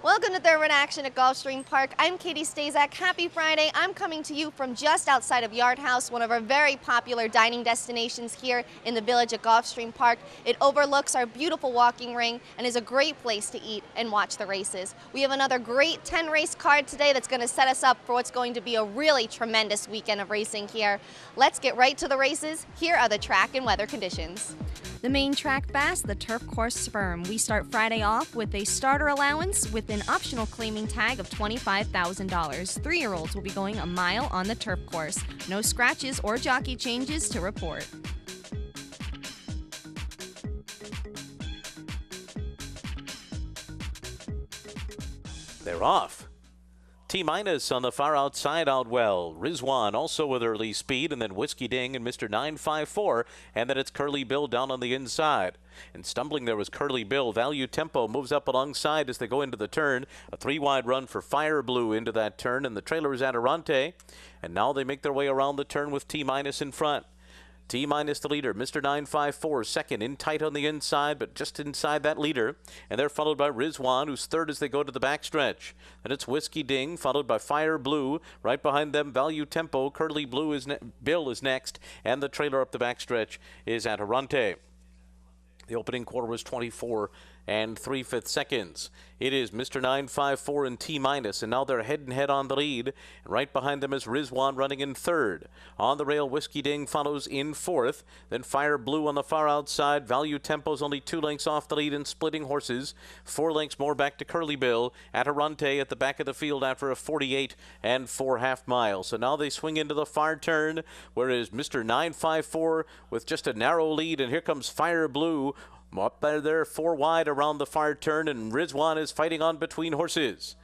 Welcome to Thoroughbred Action at Gulfstream Park. I'm Katie Stazak. Happy Friday. I'm coming to you from just outside of Yard House, one of our very popular dining destinations here in the village at Gulfstream Park. It overlooks our beautiful walking ring and is a great place to eat and watch the races. We have another great 10-race card today that's going to set us up for what's going to be a really tremendous weekend of racing here. Let's get right to the races. Here are the track and weather conditions. The main track fast, the turf course firm. We start Friday off with a starter allowance with an optional claiming tag of $25,000. Three-year-olds will be going a mile on the turf course. No scratches or jockey changes to report. They're off. T-minus on the far outside out well. Rizwan also with early speed, and then Whiskey Ding and Mr. 954, and then it's Curly Bill down on the inside. And stumbling there was Curly Bill. Value Tempo moves up alongside as they go into the turn. A three-wide run for Fire Blue into that turn, and the trailer is Adirante. And now they make their way around the turn with T-minus in front. T-minus the leader, Mr. 954, second, in tight on the inside, but just inside that leader. And they're followed by Rizwan, who's third as they go to the backstretch. Then it's Whiskey Ding, followed by Fire Blue. Right behind them, Value Tempo. Curly Blue Bill is next, and the trailer up the backstretch is Adirante. The opening quarter was 24 and 3/5 seconds. It is Mr. 954 and T-minus, and now they're head and head on the lead. And right behind them is Rizwan running in third. On the rail, Whiskey Ding follows in fourth. Then Fire Blue on the far outside. Value Tempo's only 2 lengths off the lead and splitting horses. 4 lengths more back to Curly Bill. Adirante at the back of the field after a 48 and 4 half miles. So now they swing into the far turn, whereas Mr. 954 with just a narrow lead, and here comes Fire Blue. Up there, 4 wide around the far turn, and Rizwan is fighting on between horses.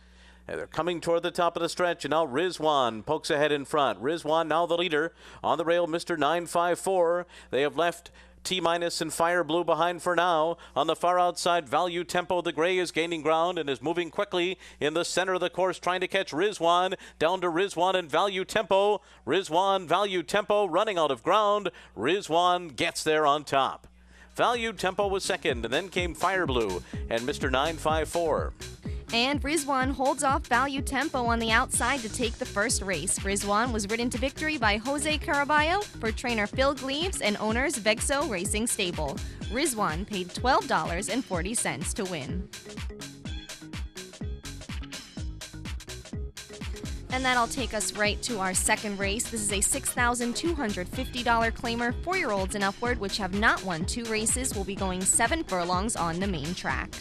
And they're coming toward the top of the stretch, and now Rizwan pokes ahead in front. Rizwan now the leader. On the rail, Mr. 954. They have left T-minus and Fire Blue behind for now. On the far outside, Value Tempo, the gray, is gaining ground and is moving quickly in the center of the course, trying to catch Rizwan. Down to Rizwan and Value Tempo. Rizwan, Value Tempo running out of ground. Rizwan gets there on top. Value Tempo was second, and then came Fire Blue and Mr. 954. And Rizwan holds off Value Tempo on the outside to take the first race. Rizwan was ridden to victory by Jose Caraballo for trainer Phil Gleaves and owners Vexo Racing Stable. Rizwan paid $12.40 to win. And that'll take us right to our second race. This is a $6,250 claimer. 4-year-olds and upward, which have not won 2 races, will be going 7 furlongs on the main track.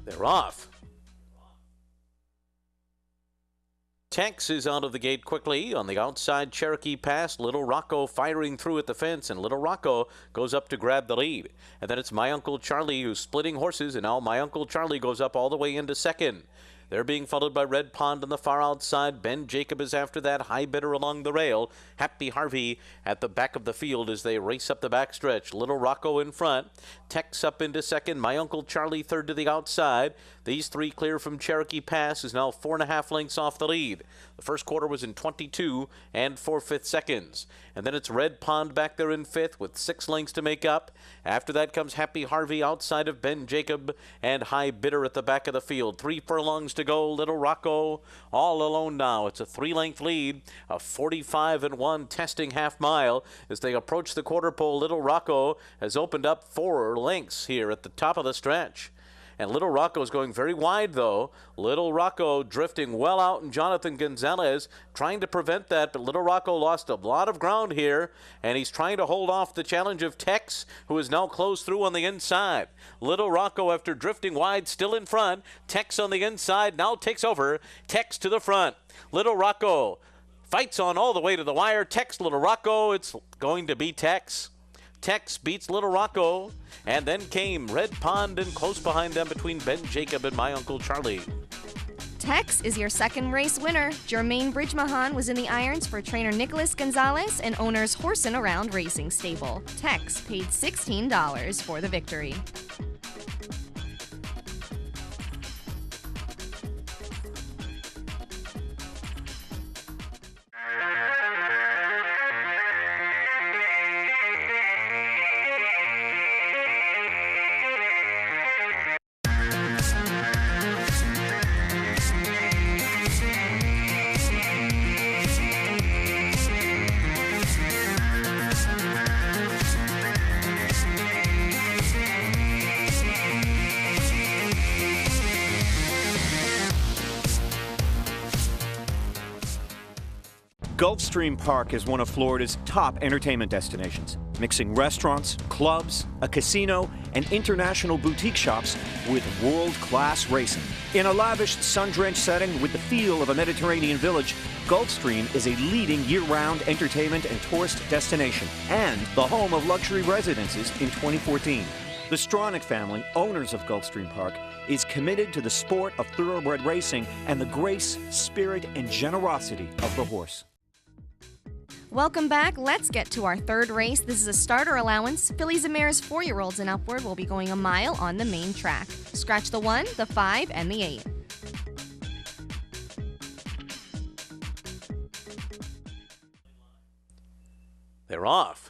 They're off. Tex is out of the gate quickly. On the outside, Cherokee Pass. Little Rocco firing through at the fence, and Little Rocco goes up to grab the lead. And then it's My Uncle Charlie who's splitting horses, and now My Uncle Charlie goes up all the way into second. They're being followed by Red Pond on the far outside. Ben Jacob is after that. High Bidder along the rail. Happy Harvey at the back of the field as they race up the backstretch. Little Rocco in front. Tex up into second. My Uncle Charlie third to the outside. These 3 clear from Cherokee Pass is now 4.5 lengths off the lead. The first quarter was in 22 and 4/5 seconds. And then it's Red Pond back there in 5th with 6 lengths to make up. After that comes Happy Harvey outside of Ben Jacob and High Bidder at the back of the field. 3 furlongs to go. Little Rocco all alone now. It's a 3-length lead, a 45 and 1 testing half mile. As they approach the quarter pole, Little Rocco has opened up 4 lengths here at the top of the stretch. And Little Rocco is going very wide, though. Little Rocco drifting well out, and Jonathan Gonzalez trying to prevent that, but Little Rocco lost a lot of ground here, and he's trying to hold off the challenge of Tex, who is now closed through on the inside. Little Rocco, after drifting wide, still in front. Tex on the inside now takes over. Tex to the front. Little Rocco fights on all the way to the wire. Tex, Little Rocco, it's going to be Tex. Tex beats Little Rocco, and then came Red Pond, and close behind them between Ben Jacob and My Uncle Charlie. Tex is your second race winner. Jermaine Bridgemahan was in the irons for trainer Nicholas Gonzalez and owners Horsin' Around Racing Stable. Tex paid $16 for the victory. Gulfstream Park is one of Florida's top entertainment destinations, mixing restaurants, clubs, a casino, and international boutique shops with world-class racing. In a lavish, sun-drenched setting with the feel of a Mediterranean village, Gulfstream is a leading year-round entertainment and tourist destination and the home of luxury residences in 2014. The Stronach family, owners of Gulfstream Park, is committed to the sport of thoroughbred racing and the grace, spirit, and generosity of the horse. Welcome back. Let's get to our third race. This is a starter allowance. Fillies and mares 4-year-olds and upward will be going a mile on the main track. Scratch the 1, the 5, and the 8. They're off.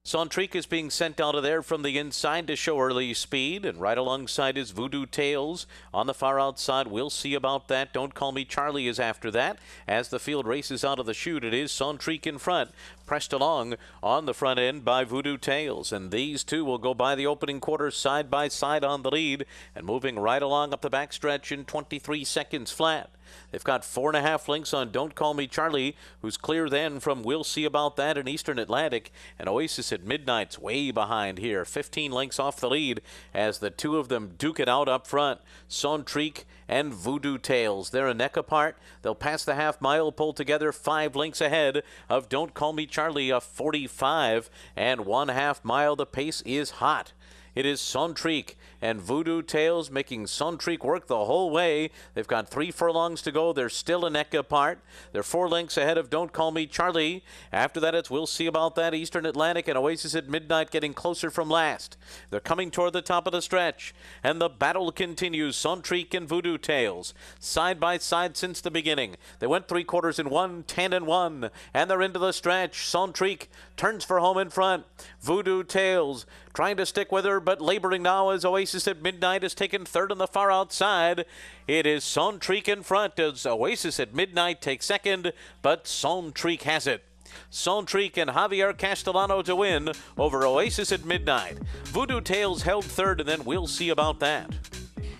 Sontrique is being sent out of there from the inside to show early speed, and right alongside is Voodoo Tales. On the far outside, we'll see about that. Don't Call Me Charlie is after that. As the field races out of the chute, it is Sontrique in front, pressed along on the front end by Voodoo Tales. And these two will go by the opening quarter side by side on the lead, and moving right along up the backstretch in 23 seconds flat. They've got 4.5 lengths on Don't Call Me Charlie, who's clear then from We'll See About That in Eastern Atlantic. And Oasis at Midnight's way behind here, 15 lengths off the lead as the two of them duke it out up front. Sontrique and Voodoo Tales, they're a neck apart. They'll pass the half-mile pole together 5 lengths ahead of Don't Call Me Charlie, a 45 and 1/2 mile. The pace is hot. It is Sontrique and Voodoo Tales making Sontrique work the whole way. They've got 3 furlongs to go. They're still a neck apart. They're 4 lengths ahead of Don't Call Me Charlie. After that, it's We'll See About That, Eastern Atlantic, and Oasis at Midnight getting closer from last. They're coming toward the top of the stretch, and the battle continues. Sontrique and Voodoo Tales, side by side since the beginning. They went 3/4 in 1, 10 and 1, and they're into the stretch. Sontrique turns for home in front. Voodoo Tales trying to stick with her, but laboring now as Oasis at Midnight has taken third on the far outside. It is Sontrique in front as Oasis at Midnight takes second, but Sontrique has it. Sontrique and Javier Castellano to win over Oasis at Midnight. Voodoo Tales held third, and then We'll See About That.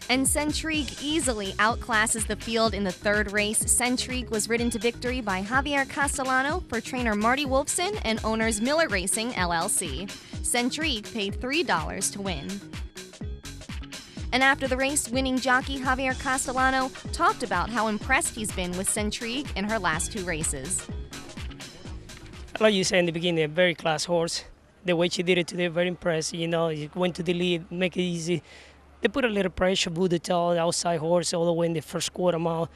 And Sontrique easily outclasses the field in the third race. Sontrique was ridden to victory by Javier Castellano for trainer Marty Wolfson and owners Miller Racing, LLC. Sontrique paid $3 to win. And after the race, winning jockey Javier Castellano talked about how impressed he's been with Sontrique in her last 2 races. Like you said in the beginning, a very class horse. The way she did it today, very impressive. You know, she went to the lead, make it easy. They put a little pressure, Voodoo Tales, the outside horse, all the way in the first quarter mile.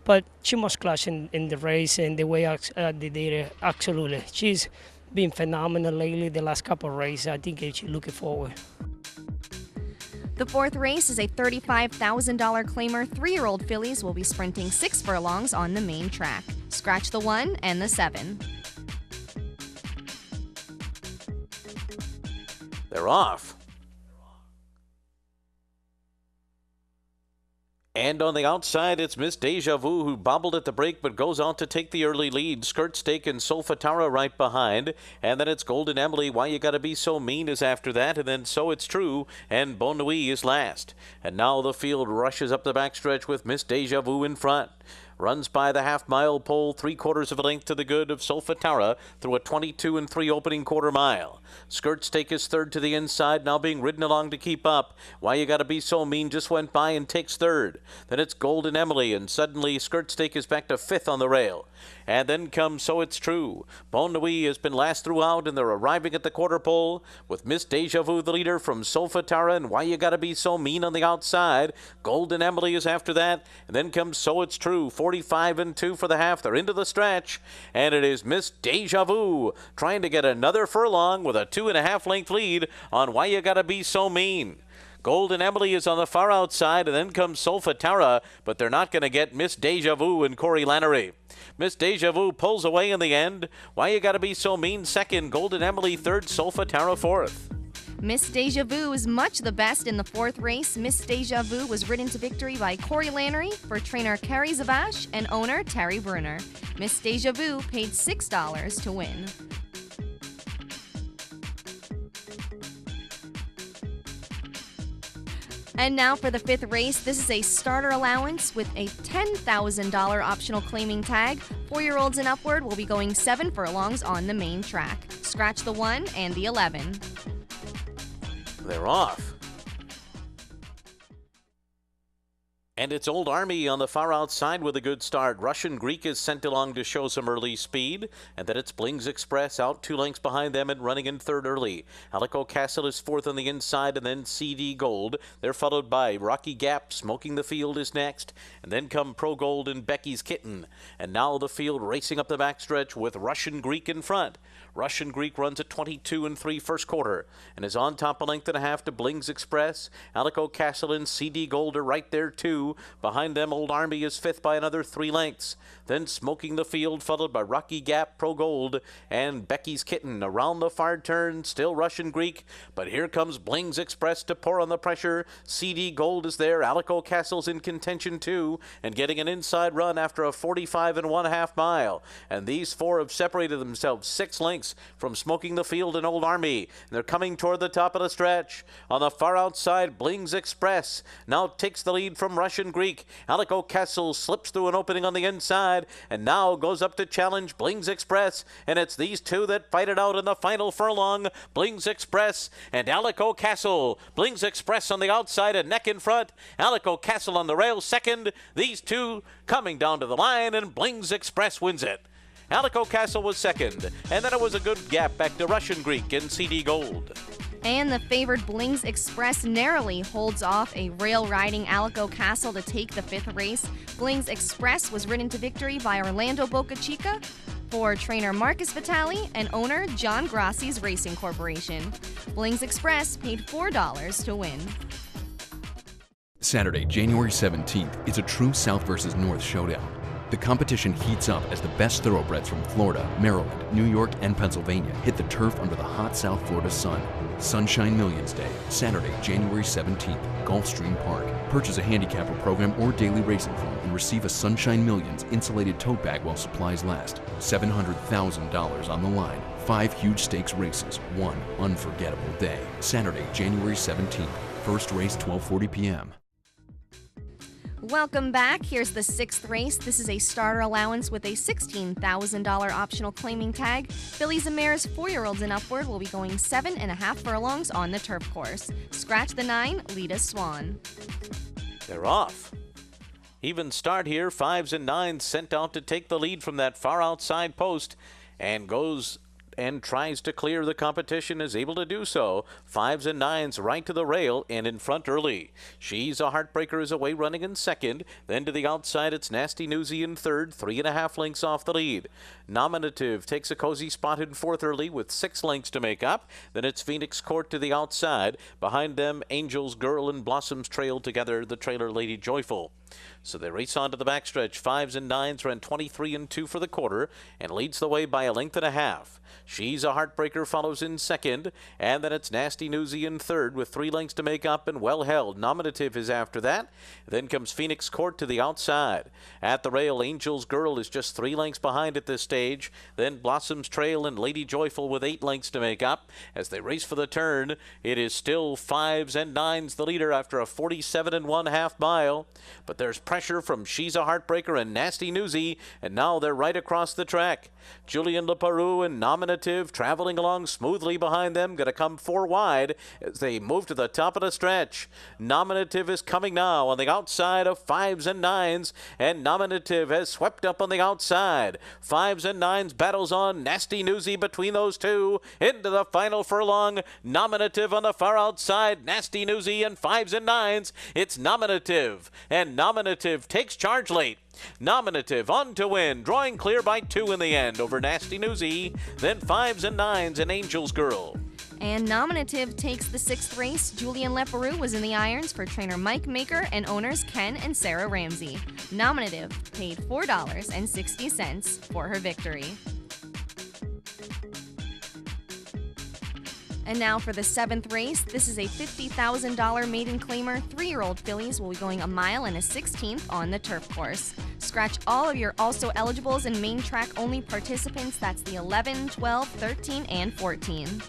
But she must clash in the race and the way they did it. Absolutely. She's been phenomenal lately, the last couple of races. I think she's looking forward. The fourth race is a $35,000 claimer. 3-year-old fillies will be sprinting 6 furlongs on the main track. Scratch the 1 and the 7. They're off. And on the outside, it's Miss Deja Vu, who bobbled at the break but goes out to take the early lead. Skirt Stake and Solfatara right behind. And then it's Golden Emily, Why You Gotta Be So Mean is after that. And then So It's True, and Bon Nuit is last. And now the field rushes up the backstretch with Miss Deja Vu in front. Runs by the half-mile pole, 3/4 of a length to the good of Solfatara through a 22 and 3 opening quarter mile. Skirt Stake is third to the inside, now being ridden along to keep up. Why You Gotta Be So Mean just went by and takes third. Then it's Golden Emily, and suddenly Skirt Stake is back to 5th on the rail. And then comes So It's True. Bon Nuit has been last throughout, and they're arriving at the quarter pole with Miss Deja Vu, the leader, from Solfatara, and Why You Gotta Be So Mean on the outside. Golden Emily is after that, and then comes So It's True. 45 and 2 for the half. They're into the stretch, and it is Miss Deja Vu trying to get another furlong with a 2.5 length lead on Why You Gotta Be So Mean. Golden Emily is on the far outside, and then comes Solfatara, but they're not going to get Miss Deja Vu and Corey Lannery. Miss Deja Vu pulls away in the end. Why You Gotta Be So Mean second, Golden Emily third, Solfatara fourth. Miss Deja Vu is much the best in the fourth race. Miss Deja Vu was ridden to victory by Corey Lannery for trainer Kerry Zabash and owner Terry Bruner. Miss Deja Vu paid $6 to win. And now for the fifth race, this is a starter allowance with a $10,000 optional claiming tag. 4-year-olds and upward will be going 7 furlongs on the main track. Scratch the 1 and the 11. They're off. And it's Old Army on the far outside with a good start. Russian Greek is sent along to show some early speed. And then it's Blings Express out 2 lengths behind them and running in third early. Alico Castle is fourth on the inside, and then CD Gold. They're followed by Rocky Gap. Smoking the Field is next. And then come Pro Gold and Becky's Kitten. And now the field racing up the backstretch with Russian Greek in front. Russian Greek runs at 22 3 first quarter and is on top a length and a half to Blings Express. Alico Castle and CD Gold are right there too. Behind them, Old Army is fifth by another 3 lengths. Then Smoking the Field, followed by Rocky Gap, Pro Gold, and Becky's Kitten. Around the far turn, still Russian Greek, but here comes Blings Express to pour on the pressure. CD Gold is there. Alico Castle's in contention too, and getting an inside run after a 45 1/2 mile. And these 4 have separated themselves 6 lengths from Smoking the Field and Old Army. And they're coming toward the top of the stretch. On the far outside, Blings Express now takes the lead from Russian Greek. Alico Castle slips through an opening on the inside and now goes up to challenge Blings Express. And it's these 2 that fight it out in the final furlong. Blings Express and Alico Castle. Blings Express on the outside and neck in front. Alico Castle on the rail second. These 2 coming down to the line, and Blings Express wins it. Alico Castle was second, and then it was a good gap back to Russian Greek and CD Gold. And the favored Blings Express narrowly holds off a rail-riding Alico Castle to take the 5th race. Blings Express was ridden to victory by Orlando Boca Chica for trainer Marcus Vitale and owner John Grassi's Racing Corporation. Blings Express paid $4 to win. Saturday, January 17th is a true South versus North showdown. The competition heats up as the best thoroughbreds from Florida, Maryland, New York, and Pennsylvania hit the turf under the hot South Florida sun. Sunshine Millions Day, Saturday, January 17th, Gulfstream Park. Purchase a handicapper program or daily racing form and receive a Sunshine Millions insulated tote bag while supplies last. $700,000 on the line. 5 huge stakes races, 1 unforgettable day. Saturday, January 17th. First race, 12:40 p.m. Welcome back. Here's the 6th race. This is a starter allowance with a $16,000 optional claiming tag. Fillies and mares 4-year-olds and upward will be going 7 1/2 furlongs on the turf course. Scratch the 9, Lita Swan. They're off. Even start here. 5s and 9s sent out to take the lead from that far outside post, and goes and tries to clear the competition, is able to do so. 5s and 9s right to the rail and in front early. She's a Heartbreaker is away running in second. Then to the outside, it's Nasty Newsy in third, 3 1/2 lengths off the lead. Nominative takes a cozy spot in fourth early with 6 lengths to make up. Then it's Phoenix Court to the outside. Behind them, Angel's Girl and Blossoms trail together, the trailer Lady Joyful. So they race on to the backstretch. 5s and 9s ran 23 2 for the quarter and leads the way by 1.5 lengths. She's a Heartbreaker follows in second, and then it's Nasty Newsy in third with 3 lengths to make up and well held. Nominative is after that. Then comes Phoenix Court to the outside. At the rail, Angel's Girl is just 3 lengths behind at this stage. Then Blossoms Trail and Lady Joyful with 8 lengths to make up. As they race for the turn, it is still 5s and 9s the leader after a 47 1/2 mile. But there's pressure from She's a Heartbreaker and Nasty Newsy, and now they're right across the track. Julian LeParoux and Nominative traveling along smoothly behind them, going to come 4 wide as they move to the top of the stretch. Nominative is coming now on the outside of 5s and 9s, and Nominative has swept up on the outside. 5s and 9s battles on. Nasty Newsy between those 2 into the final furlong. Nominative on the far outside. Nasty Newsy and 5s and 9s. It's Nominative, and Nominative takes charge late. Nominative on to win, drawing clear by 2 in the end over Nasty Newsy, then 5s and 9s and Angel's Girl. And Nominative takes the 6th race. Julian Leperoux was in the irons for trainer Mike Maker and owners Ken and Sarah Ramsey. Nominative paid $4.60 for her victory. And now for the 7th race. This is a $50,000 maiden claimer. 3-year-old fillies will be going 1 mile and a 16th on the turf course. Scratch all of your also eligibles and main track only participants. That's the 11, 12, 13, and 14.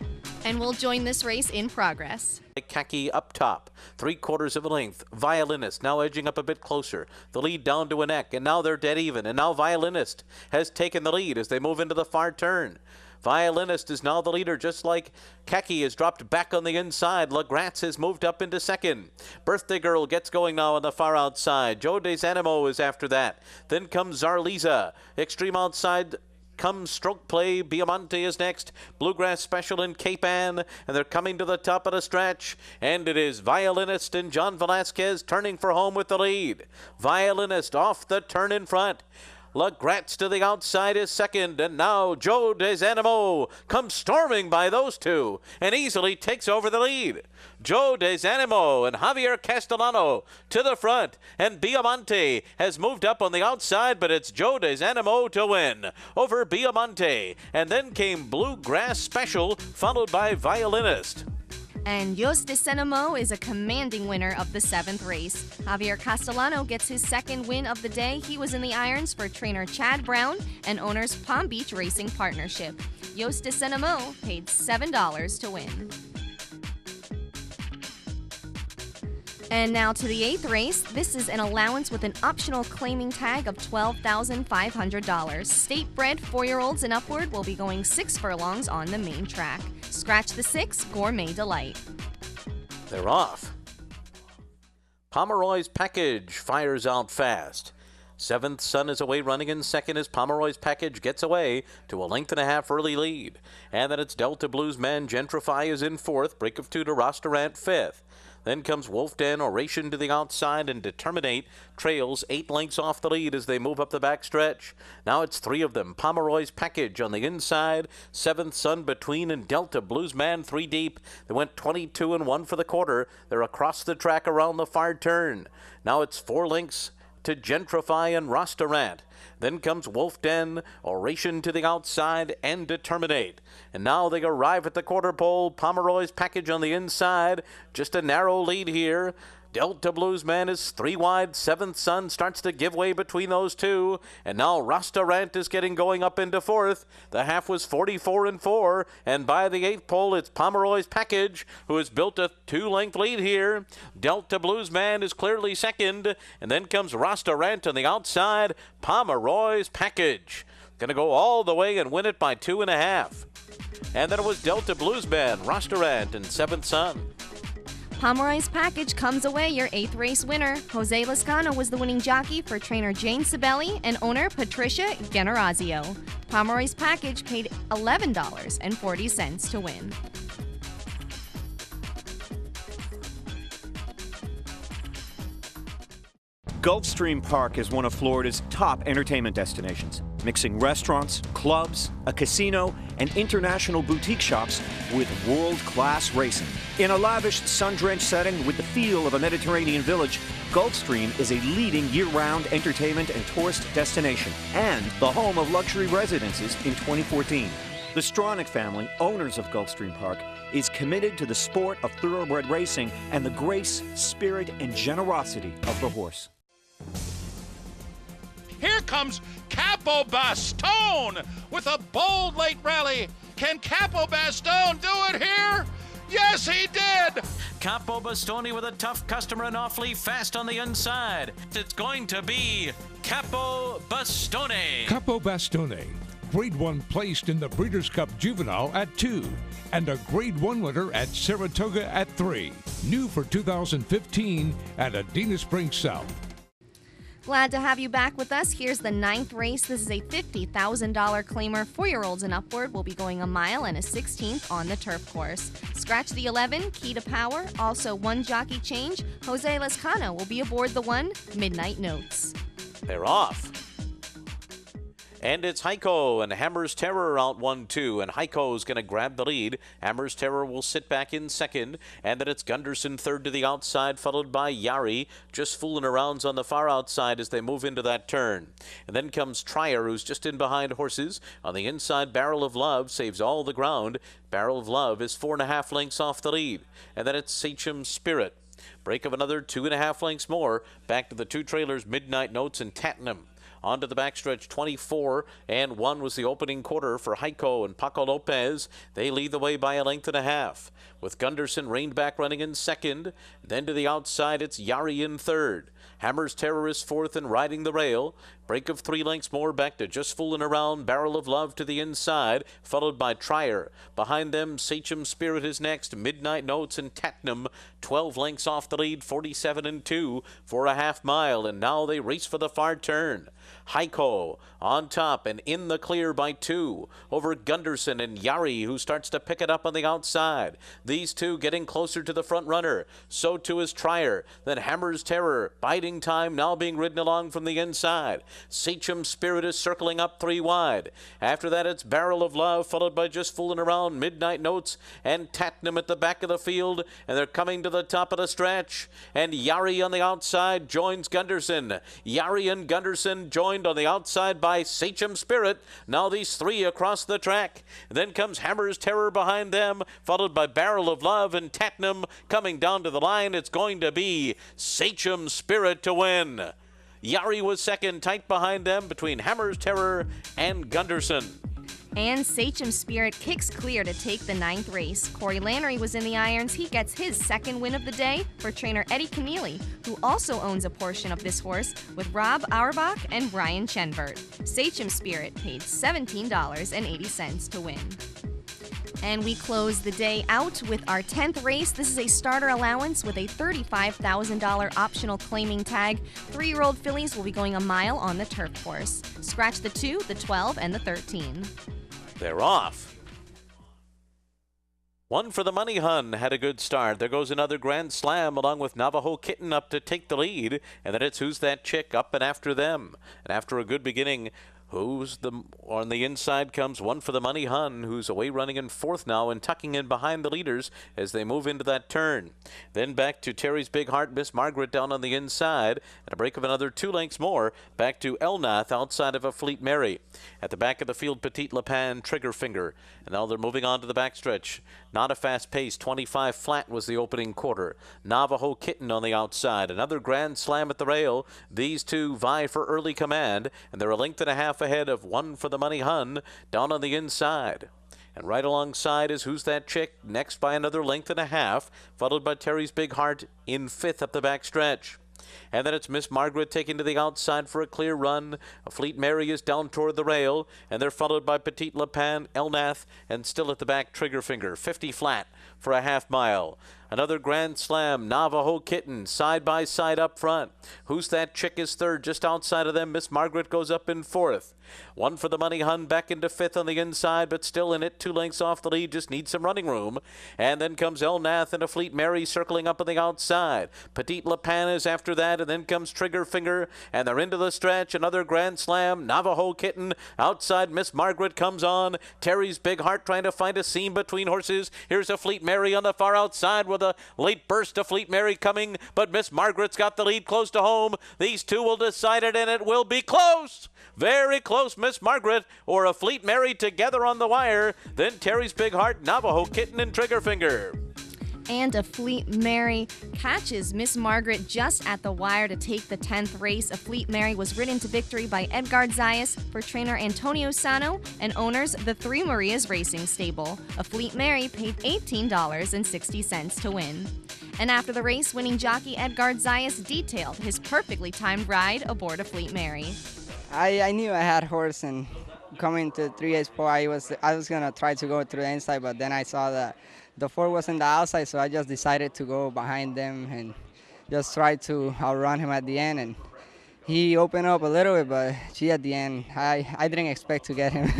And we'll join this race in progress. Khaki up top, 3/4 of a length. Violinist now edging up a bit closer. The lead down to a neck, and now they're dead even. And now Violinist has taken the lead as they move into the far turn. Violinist is now the leader, just like Khaki has dropped back on the inside. Legratz has moved up into second. Birthday Girl gets going now on the far outside. Joe Desanimo is after that. Then comes Zarliza. Extreme outside comes Stroke Play. Biamonte is next. Bluegrass Special in Cape Ann. And they're coming to the top of the stretch. And it is Violinist and John Velasquez turning for home with the lead. Violinist off the turn in front. Legratz to the outside is second, and now Joe Desanimo comes storming by those two and easily takes over the lead. Joe Desanimo and Javier Castellano to the front, and Biamonte has moved up on the outside, but it's Joe Desanimo to win over Biamonte. And then came Bluegrass Special, followed by Violinist. And Jos Desanimo is a commanding winner of the 7th race. Javier Castellano gets his 2nd win of the day. He was in the irons for trainer Chad Brown and owners Palm Beach Racing Partnership. Jos Desanimo paid $7 to win. And now to the 8th race. This is an allowance with an optional claiming tag of $12,500. State-bred 4-year-olds and upward will be going 6 furlongs on the main track. Scratch the 6, Gourmet Delight. They're off. Pomeroy's Package fires out fast. 7th Sun is away running in second as Pomeroy's Package gets away to a 1.5 early lead. And then it's Delta Bluesman. Gentrify is in 4th. Break of 2 to Restaurant 5th. Then comes Wolf Den Oration to the outside, and Determinate trails 8 lengths off the lead as they move up the backstretch. Now it's 3 of them. Pomeroy's Package on the inside, 7th Sun between, and Delta Bluesman 3 deep. They went 22 and 1 for the quarter. They're across the track around the far turn. Now it's 4 lengths to Gentrify and Restaurant. Then comes Wolf Den, Oration to the outside, and Determinate. And now they arrive at the quarter pole. Pomeroy's Package on the inside. Just a narrow lead here. Delta Bluesman is 3 wide. 7th Sun starts to give way between those two. And now Restaurant is getting going up into 4th. The half was 44 and 4. And by the 8th pole, it's Pomeroy's Package, who has built a 2-length lead here. Delta Bluesman is clearly second. And then comes Restaurant on the outside. Pomeroy's Package going to go all the way and win it by 2.5. And then it was Delta Bluesman, Restaurant, and 7th Sun. Pomeroy's Package comes away your 8th race winner. Jose Lascano was the winning jockey for trainer Jane Sibeli and owner Patricia Generazio. Pomeroy's Package paid $11.40 to win. Gulfstream Park is one of Florida's top entertainment destinations, mixing restaurants, clubs, a casino, and international boutique shops with world-class racing. In a lavish, sun-drenched setting with the feel of a Mediterranean village, Gulfstream is a leading year-round entertainment and tourist destination and the home of luxury residences in 2014. The Stronach family, owners of Gulfstream Park, is committed to the sport of thoroughbred racing and the grace, spirit, and generosity of the horse. Here comes Capo Bastone with a bold late rally. Can Capo Bastone do it here? Yes, he did! Capo Bastoni with a tough customer and awfully fast on the inside. It's going to be Capo Bastone. Capo Bastone, Grade 1 placed in the Breeders' Cup Juvenile at 2, and a Grade 1 winner at Saratoga at 3. New for 2015 at Adena Springs South. Glad to have you back with us. Here's the 9th race. This is a $50,000 claimer. 4-year-olds and upward will be going a mile and a 16th on the turf course. Scratch the 11, Key to Power. Also 1 jockey change. Jose Lascano will be aboard the 1, Midnight Notes. They're off. And it's Heiko and Hammer's Terror out 1-2, and Heiko's going to grab the lead. Hammer's Terror will sit back in second, and then it's Gunderson third to the outside, followed by Yari, just fooling around on the far outside as they move into that turn. And then comes Trier, who's just in behind Horses. On the inside, Barrel of Love saves all the ground. Barrel of Love is 4.5 lengths off the lead. And then it's Sachem Spirit. Break of another 2.5 lengths more. Back to the 2 trailers, Midnight Notes and Tatnam. Onto the backstretch, 24-1 was the opening quarter for Heiko and Paco Lopez. They lead the way by a length and a half, with Gunderson reined back running in second. Then to the outside, it's Yari in third. Hammer's Terrorist fourth and riding the rail. Break of 3 lengths more back to Just Fooling Around. Barrel of Love to the inside, followed by Trier. Behind them, Sachem Spirit is next. Midnight Notes and Tatnam 12 lengths off the lead, 47-2 for a half mile. And now they race for the far turn. Heiko on top and in the clear by 2 over Gunderson and Yari, who starts to pick it up on the outside. These two getting closer to the front runner. So too is Trier. Then Hammer's Terror, biding time, now being ridden along from the inside. Sachem Spirit is circling up 3 wide. After that, it's Barrel of Love, followed by Just Fooling Around, Midnight Notes, and Tatnam at the back of the field. And they're coming to the top of the stretch. And Yari on the outside joins Gunderson. Yari and Gunderson joined on the outside by Sachem Spirit. Now these 3 across the track. Then comes Hammer's Terror behind them, followed by Barrel of Love and Tatnam. Coming down to the line, it's going to be Sachem Spirit to win. Yari was second, tight behind them between Hammer's Terror and Gunderson. And Sachem Spirit kicks clear to take the 9th race. Corey Lannery was in the irons. He gets his second win of the day for trainer Eddie Keneally, who also owns a portion of this horse with Rob Auerbach and Brian Chenvert. Sachem Spirit paid $17.80 to win. And we close the day out with our 10th race. This is a starter allowance with a $35,000 optional claiming tag. 3-year-old fillies will be going a mile on the turf course. Scratch the 2, the 12, and the 13. They're off. One for the Money Hun had a good start. There goes another Grand Slam along with Navajo Kitten up to take the lead. And then it's Who's That Chick up and after them. And after a good beginning, on the inside comes One for the Money Hun, who's away running in 4th now and tucking in behind the leaders as they move into that turn. Then back to Terry's Big Heart, Miss Margaret down on the inside, and a break of another 2 lengths more back to Elnath outside of a Fleet Mary. At the back of the field, Petite Lapin, Trigger Finger, and now they're moving on to the backstretch. Not a fast pace, 25 flat was the opening quarter. Navajo Kitten on the outside, another Grand Slam at the rail. These two vie for early command, and they're a length and a half ahead of One for the Money Hun down on the inside. And right alongside is Who's That Chick, next by another length and a half, followed by Terry's Big Heart in 5th up the backstretch. And then it's Miss Margaret taking to the outside for a clear run. A Fleet Mary is down toward the rail, and they're followed by Petite Lapin, Elnath, and still at the back, Trigger Finger, 50 flat for a half mile. Another Grand Slam, Navajo Kitten, side by side up front. Who's That Chick is 3rd, just outside of them. Miss Margaret goes up in 4th. One for the Money Hun back into 5th on the inside, but still in it, 2 lengths off the lead, just needs some running room. And then comes Elnath and a Fleet Mary circling up on the outside. Petite Lapin is after that, and then comes Trigger Finger, and they're into the stretch. Another Grand Slam, Navajo Kitten, outside Miss Margaret comes on. Terry's Big Heart trying to find a seam between horses. Here's a Fleet Mary on the far outside with a late burst of Fleet Mary coming, but Miss Margaret's got the lead close to home. These two will decide it, and it will be close. Very close, Miss Margaret or a Fleet Mary together on the wire. Then Terry's Big Heart, Navajo Kitten, and Trigger Finger. And a Fleet Mary catches Miss Margaret just at the wire to take the 10th race. A Fleet Mary was ridden to victory by Edgard Zayas for trainer Antonio Sano and owners the Three Marias Racing Stable. A Fleet Mary paid $18.60 to win. And after the race, winning jockey Edgard Zayas detailed his perfectly timed ride aboard a Fleet Mary. I knew I had horse, and coming to 3-8-4, I was gonna try to go through the inside, but then I saw that the 4 was in the outside, so I just decided to go behind them and just try to outrun him at the end. And he opened up a little bit, but gee, at the end, I didn't expect to get him.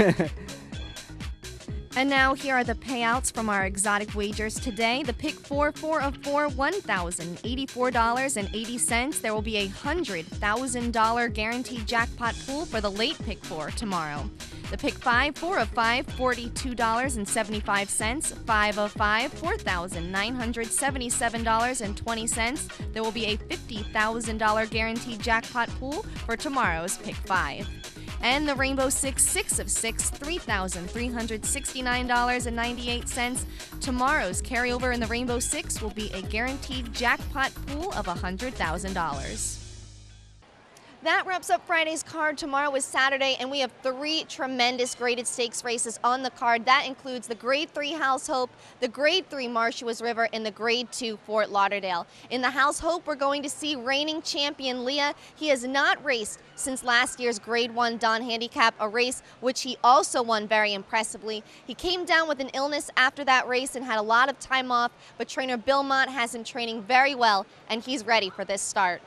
And now here are the payouts from our exotic wagers today. The pick 4 of 4, $1,084.80. There will be a $100,000 guaranteed jackpot pool for the late pick 4 tomorrow. The pick 5, 4 of 5, $42.75. 5 of 5, $4,977.20. There will be a $50,000 guaranteed jackpot pool for tomorrow's pick 5. And the Rainbow 6, 6 of 6, $3,369.98. Tomorrow's carryover in the Rainbow 6 will be a guaranteed jackpot pool of $100,000. That wraps up Friday's card. Tomorrow is Saturday, and we have 3 tremendous graded stakes races on the card. That includes the Grade 3 House Hope, the Grade 3 Marshalls River, and the Grade 2 Fort Lauderdale. In the House Hope, we're going to see reigning champion Leah. He has not raced since last year's Grade 1 Don Handicap, a race which he also won very impressively. He came down with an illness after that race and had a lot of time off, but trainer Bill Mott has him training very well, and he's ready for this start.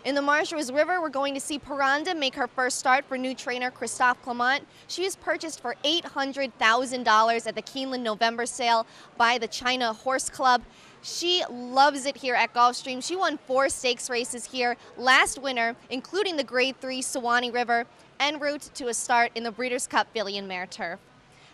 In the Marshalls River, we're going to see Paranda make her first start for new trainer Christophe Clement. She was purchased for $800,000 at the Keeneland November sale by the China Horse Club. She loves it here at Gulfstream. She won 4 stakes races here last winter, including the Grade 3 Sewanee River, en route to a start in the Breeders' Cup Filly and Mare Turf.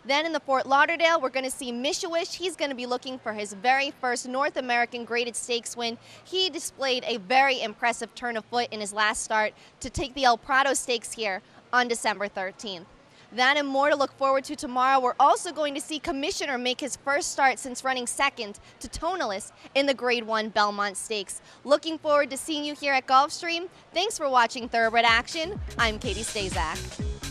Then in the Fort Lauderdale, we're going to see Mishawish. He's going to be looking for his very first North American graded stakes win. He displayed a very impressive turn of foot in his last start to take the El Prado Stakes here on December 13th. That and more to look forward to tomorrow. We're also going to see Commissioner make his first start since running second to Tonalist in the Grade 1 Belmont Stakes. Looking forward to seeing you here at Gulfstream. Thanks for watching Thoroughbred Action. I'm Katie Stazak.